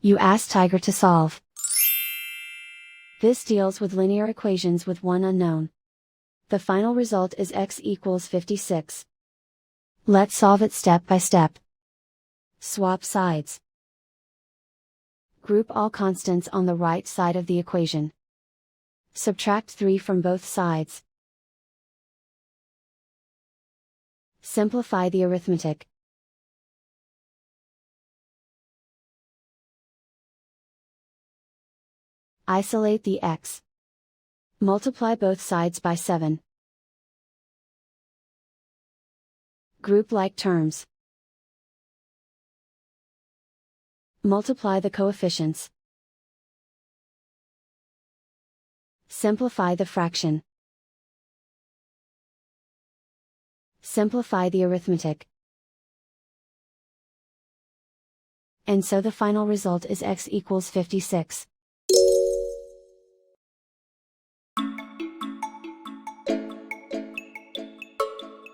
You ask Tiger to solve. This deals with linear equations with one unknown. The final result is x equals 56. Let's solve it step by step. Swap sides. Group all constants on the right side of the equation. Subtract 3 from both sides. Simplify the arithmetic. Isolate the x. Multiply both sides by 7. Group like terms. Multiply the coefficients. Simplify the fraction. Simplify the arithmetic. And so the final result is x equals 56.